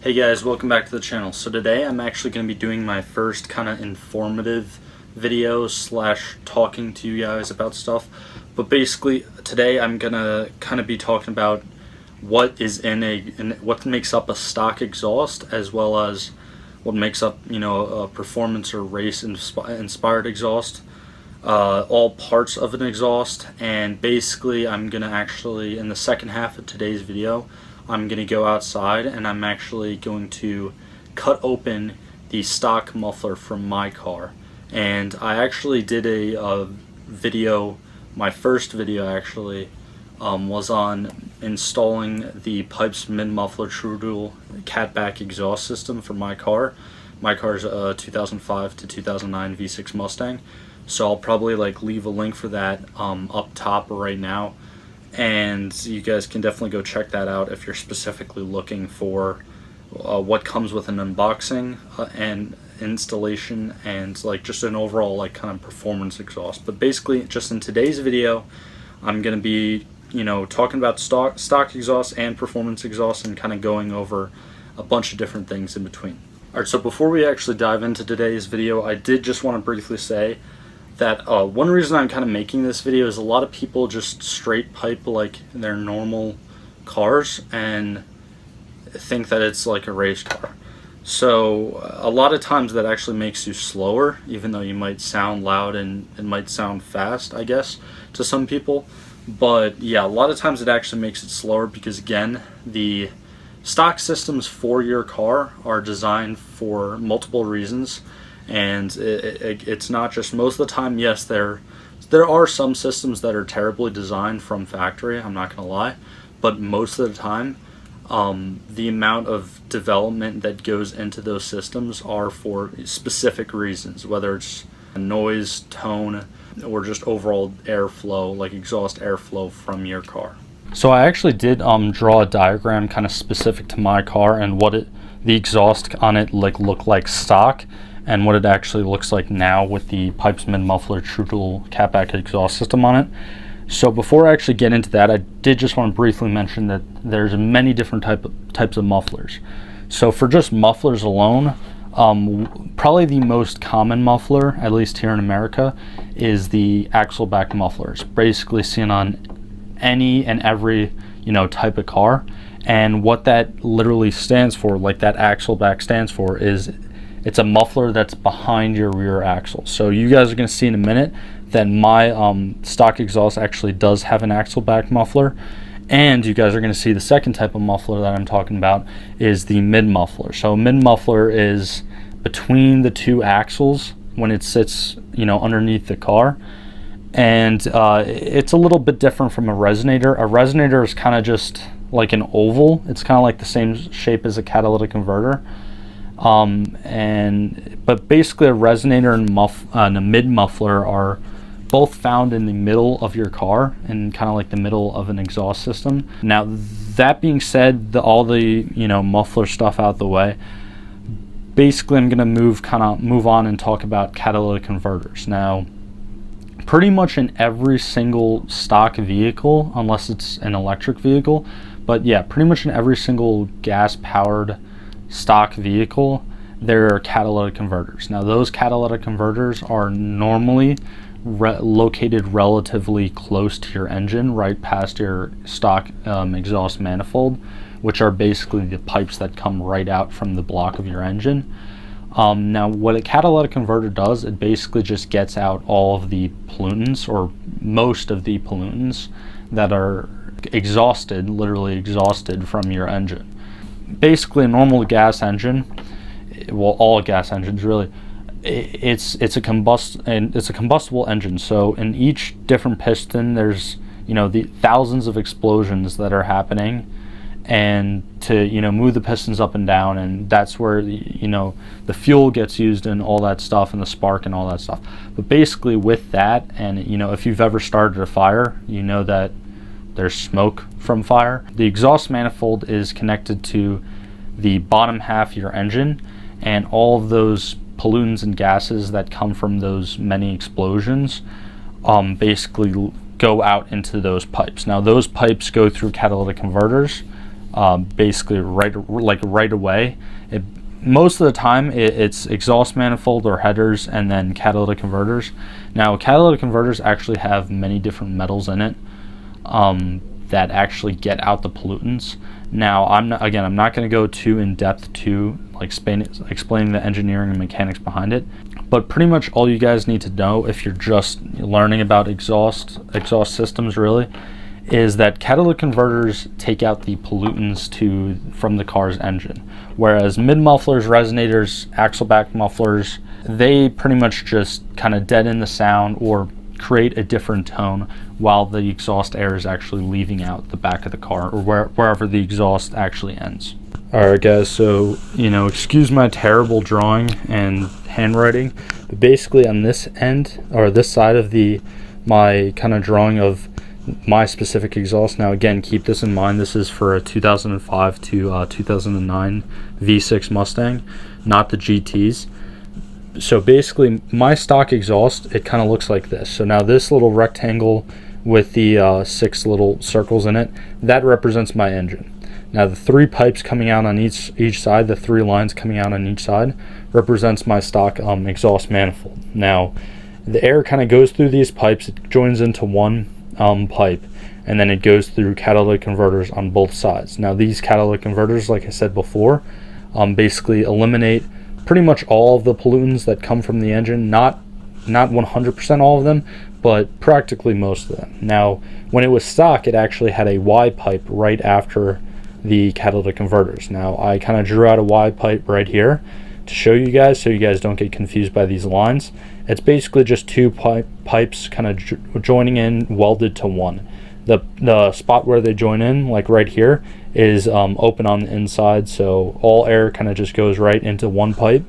Hey guys, welcome back to the channel. So today I'm actually going to be doing my first kind of informative video slash talking to you guys about stuff. But basically today I'm going to kind of be talking about what is what makes up a stock exhaust, as well as what makes up, a performance or race inspired exhaust. All parts of an exhaust, and basically I'm going to actually, in the second half of today's video, I'm going to go outside and I'm actually going to cut open the stock muffler from my car. And I actually did a video, my first video actually, was on installing the Pipes mid-muffler true dual catback exhaust system for my car. My car's a 2005 to 2009 V6 Mustang. So I'll probably leave a link for that up top right now. And you guys can definitely go check that out if you're specifically looking for what comes with an unboxing and installation and just an overall kind of performance exhaust. But basically, just in today's video, I'm going to be talking about stock exhaust and performance exhaust, and kind of going over a bunch of different things in between. Alright, so before we actually dive into today's video, I did just want to briefly say that one reason I'm kind of making this video is a lot of people just straight pipe their normal cars and think that it's like a race car. So a lot of times that actually makes you slower, even though you might sound loud and it might sound fast, I guess, to some people. But yeah, a lot of times it actually makes it slower because, again, the stock systems for your car are designed for multiple reasons. And it's not just, most of the time, yes, there are some systems that are terribly designed from factory, I'm not going to lie, but most of the time, the amount of development that goes into those systems are for specific reasons, whether it's noise, tone, or just overall airflow, like exhaust airflow from your car. So I actually did draw a diagram kind of specific to my car and what the exhaust on it looked like stock, and what it actually looks like now with the Pipes mid-muffler true dual catback exhaust system on it. So before I actually get into that, I did just want to briefly mention that there's many different types of mufflers. So for just mufflers alone, probably the most common muffler, at least here in America, is the axle back mufflers, basically seen on any and every type of car. And what that literally stands for, that axle back stands for, is it's a muffler that's behind your rear axle. So you guys are going to see in a minute that my stock exhaust actually does have an axle back muffler. And you guys are going to see the second type of muffler that I'm talking about is the mid muffler. So mid muffler is between the two axles when it sits underneath the car. And it's a little bit different from a resonator. A resonator is kind of just like an oval. It's kind of like the same shape as a catalytic converter. But basically a resonator and a mid muffler are both found in the middle of your car, and kind of like the middle of an exhaust system. Now, that being said, all the muffler stuff out the way, basically I'm gonna move on and talk about catalytic converters. Now, pretty much in every single stock vehicle, unless it's an electric vehicle, but yeah, pretty much in every single gas powered stock vehicle, there are catalytic converters. Now, those catalytic converters are normally located relatively close to your engine, right past your stock exhaust manifold, which are basically the pipes that come right out from the block of your engine. Now, what a catalytic converter does, it basically just gets out all of the pollutants, or most of the pollutants that are literally exhausted from your engine. Basically, a normal gas engine, well, all gas engines really, it's a combustible engine. So in each different piston, there's the thousands of explosions that are happening, and to move the pistons up and down, and that's where the fuel gets used and all that stuff, and the spark and all that stuff. But basically, with that, and if you've ever started a fire, you know that there's smoke from fire. The exhaust manifold is connected to the bottom half of your engine, and all of those pollutants and gases that come from those many explosions basically go out into those pipes. Now, those pipes go through catalytic converters, basically right away. Most of the time it's exhaust manifold or headers and then catalytic converters. Now catalytic converters actually have many different metals in it that actually get out the pollutants. Now I'm not going to go too in depth to explaining the engineering and mechanics behind it, but pretty much all you guys need to know if you're just learning about exhaust systems really is that catalytic converters take out the pollutants from the car's engine, whereas mid-mufflers, resonators, axle back mufflers, they pretty much just kind of deaden the sound or create a different tone while the exhaust air is actually leaving out the back of the car or wherever the exhaust actually ends. Alright guys, so excuse my terrible drawing and handwriting, but basically on this end or this side of my kind of drawing of my specific exhaust. Now again, keep this in mind, this is for a 2005 to 2009 V6 Mustang, not the GTs. So basically my stock exhaust, it kind of looks like this. So now this little rectangle with the 6 little circles in it, that represents my engine. Now the 3 pipes coming out on each side, the 3 lines coming out on each side, represents my stock exhaust manifold. Now the air kind of goes through these pipes, it joins into one pipe, and then it goes through catalytic converters on both sides. Now these catalytic converters, like I said before, basically eliminate pretty much all of the pollutants that come from the engine, not 100% all of them, but practically most of them. Now when it was stock, it actually had a Y pipe right after the catalytic converters. Now I kind of drew out a Y pipe right here to show you guys, so you guys don't get confused by these lines. It's basically just 2 pipes kind of joining in, welded to one. The spot where they join in, like right here, is open on the inside, so all air kind of just goes right into one pipe.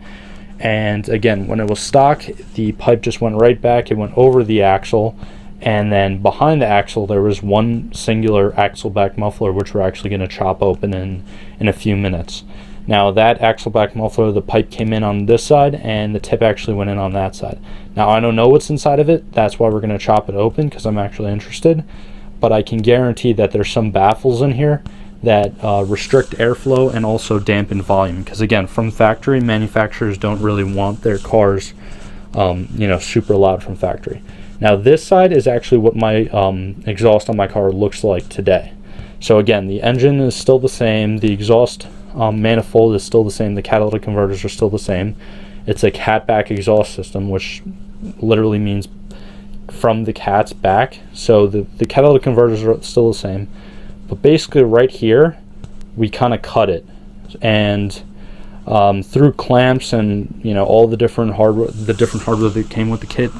And again, when it was stock, the pipe just went right back, it went over the axle, and then behind the axle there was one singular axle back muffler, which we're actually going to chop open in a few minutes. Now that axle back muffler, the pipe came in on this side and the tip actually went in on that side. Now I don't know what's inside of it, that's why we're going to chop it open, because I'm actually interested, but I can guarantee that there's some baffles in here that restrict airflow and also dampen volume, because again, from factory, manufacturers don't really want their cars super loud from factory. Now this side is actually what my exhaust on my car looks like today. So again, the engine is still the same, the exhaust manifold is still the same, the catalytic converters are still the same. It's a cat back exhaust system, which literally means from the cat's back. So the catalytic converters are still the same, but basically right here we kind of cut it, and through clamps and all the different hardware that came with the kit,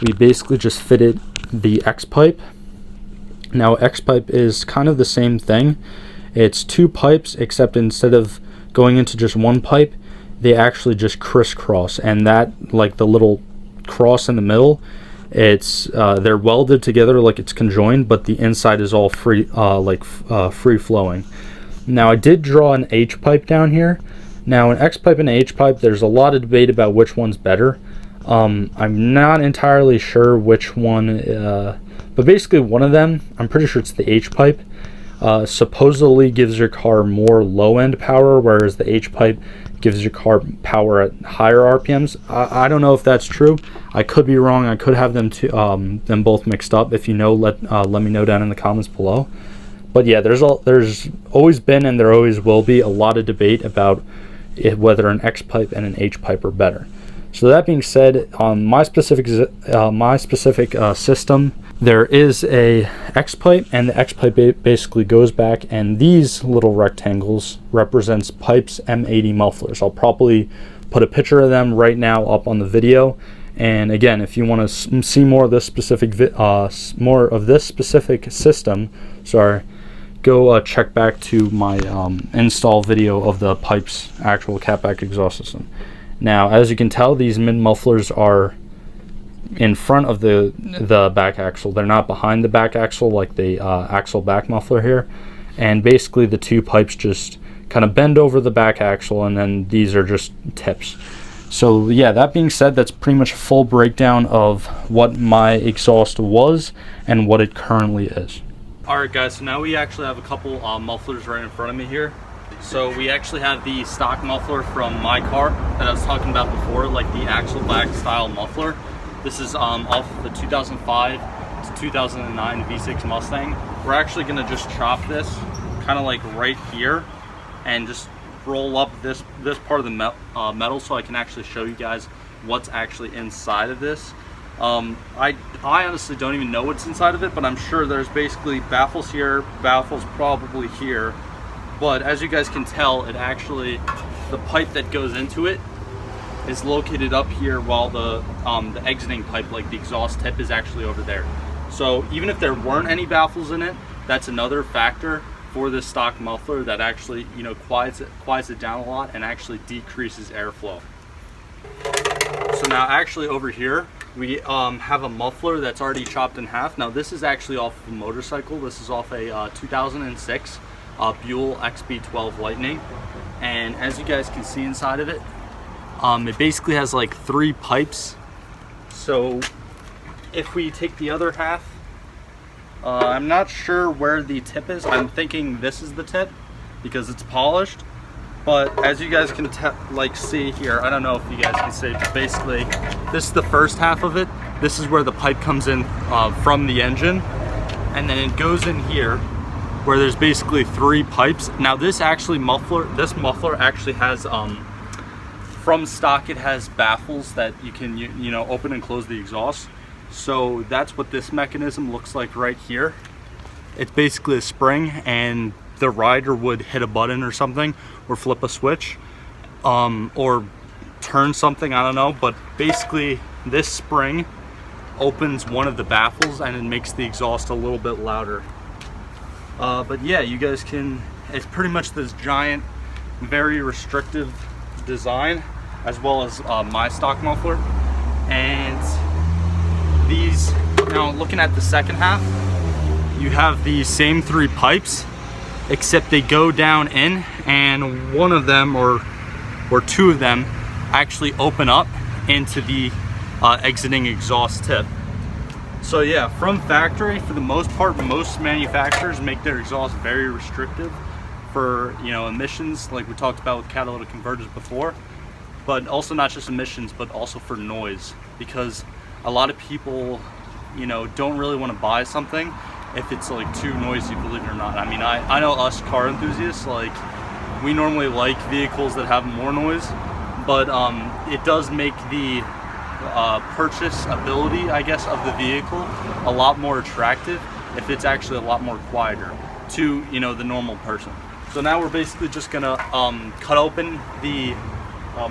we basically just fitted the X pipe. Now X pipe is kind of the same thing. It's 2 pipes, except instead of going into just one pipe, they actually just crisscross, and that, like the little cross in the middle, it's they're welded together like it's conjoined, but the inside is all free flowing. Now I did draw an H pipe down here. Now an X pipe and an H pipe, there's a lot of debate about which one's better. I'm not entirely sure which one, but basically one of them, I'm pretty sure it's the H pipe, supposedly gives your car more low-end power, whereas the H pipe gives your car power at higher RPMs. I don't know if that's true. I could be wrong. I could have them both mixed up. If you know, let me know down in the comments below. But yeah, there's always been, and there always will be, a lot of debate about whether an X pipe and an H pipe are better. So that being said, on my specific system, there is a X pipe, and the X pipe basically goes back, and these little rectangles represents pipes M80 mufflers. I'll probably put a picture of them right now up on the video. And again, if you want to see more of this specific system, go check back to my install video of the pipe's actual catback exhaust system. Now, as you can tell, these mid mufflers are in front of the back axle. They're not behind the back axle like the axle back muffler here. And basically the 2 pipes just kind of bend over the back axle, and then these are just tips. So yeah, that being said, that's pretty much a full breakdown of what my exhaust was and what it currently is. Alright guys, so now we actually have a couple mufflers right in front of me here. So we actually have the stock muffler from my car that I was talking about before, like the Axleback style muffler. This is off the 2005 to 2009 V6 Mustang. We're actually going to just chop this kind of like right here and just roll up this part of the metal so I can actually show you guys what's actually inside of this. I honestly don't even know what's inside of it, but I'm sure there's basically baffles here, baffles probably here. But as you guys can tell, it actually, the pipe that goes into it is located up here, while the exiting pipe, like the exhaust tip, is actually over there. So even if there weren't any baffles in it, that's another factor for this stock muffler that actually, you know, quiets it down a lot and actually decreases airflow. So now actually over here, we have a muffler that's already chopped in half. Now this is actually off of a motorcycle. This is off a 2006 Buell XB12 Lightning. And as you guys can see inside of it, it basically has like 3 pipes. So if we take the other half, I'm not sure where the tip is. I'm thinking this is the tip because it's polished. But as you guys can see here, I don't know if you guys can see, but basically this is the first half of it. This is where the pipe comes in from the engine, and then it goes in here where there's basically 3 pipes. Now this muffler actually has from stock, it has baffles that you can you know, open and close the exhaust. So that's what this mechanism looks like right here. It's basically a spring, and the rider would hit a button or something, or flip a switch, or turn something, I don't know. But basically this spring opens one of the baffles and it makes the exhaust a little bit louder. But yeah, you guys can, it's pretty much this giant, very restrictive design, as well as my stock muffler. And these, now looking at the second half, you have these same 3 pipes, except they go down in, and one of them or 2 of them actually open up into the exiting exhaust tip. So yeah, from factory, for the most part, most manufacturers make their exhaust very restrictive for, you know, emissions, like we talked about with catalytic converters before, but also not just emissions, but also for noise, because a lot of people, you know, don't really want to buy something if it's like too noisy, believe it or not. I mean, I know us car enthusiasts, like, we normally like vehicles that have more noise, but it does make the purchase ability, I guess, of the vehicle a lot more attractive if it's actually a lot more quieter to, you know, the normal person. So now we're basically just gonna cut open the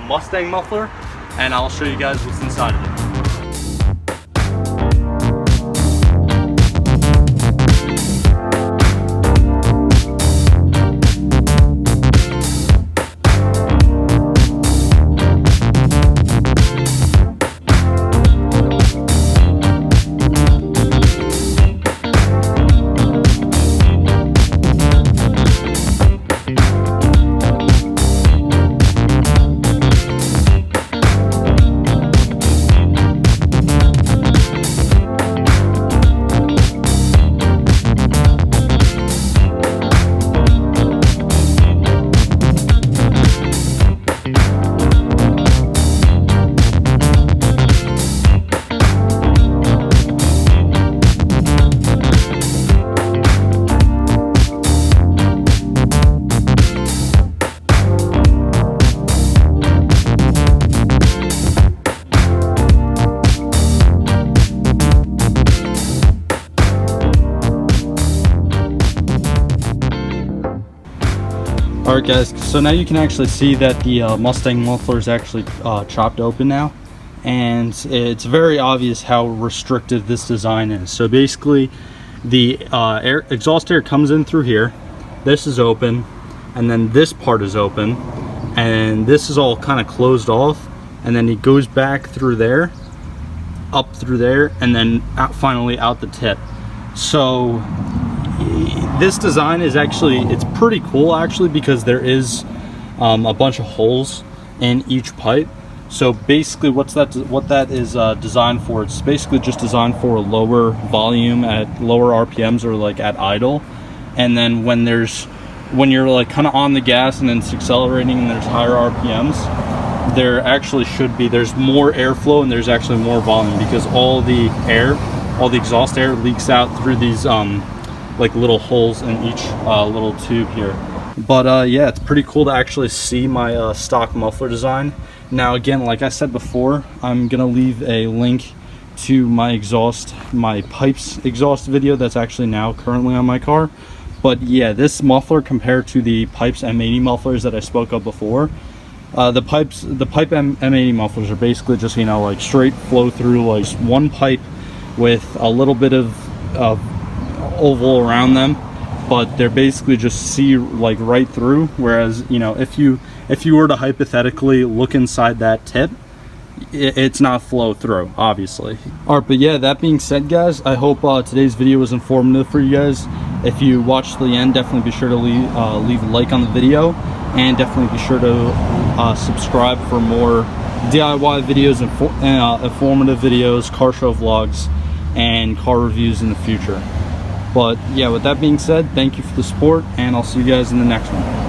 Mustang muffler, and I'll show you guys what's inside of it. Alright guys, so now you can actually see that the Mustang muffler is actually chopped open now, and it's very obvious how restrictive this design is. So basically the exhaust air comes in through here, this is open, and then this part is open, and this is all kind of closed off, and then it goes back through there, up through there, and then finally out the tip. So this design is actually, it's pretty cool actually, because there is a bunch of holes in each pipe. So basically what that is designed for, it's basically just designed for lower volume at lower RPMs or like at idle. And then when you're like kind of on the gas and then it's accelerating and there's higher RPMs, there's more airflow and there's actually more volume, because all the exhaust air leaks out through these like little holes in each little tube here. But yeah, it's pretty cool to actually see my stock muffler design. Now again, like I said before, I'm gonna leave a link to my pipes exhaust video that's actually now currently on my car. But yeah, this muffler compared to the pipes M80 mufflers that I spoke of before, the pipe M80 mufflers are basically just, you know, like straight flow through, like one pipe with a little bit of oval around them, but they're basically just see like right through. Whereas, you know, if you were to hypothetically look inside that tip, it's not flow through, obviously. All right, but yeah, that being said, guys, I hope today's video was informative for you guys. If you watched to the end, definitely be sure to leave a like on the video, and definitely be sure to subscribe for more DIY videos and informative videos, car show vlogs, and car reviews in the future. But yeah, with that being said, thank you for the support, and I'll see you guys in the next one.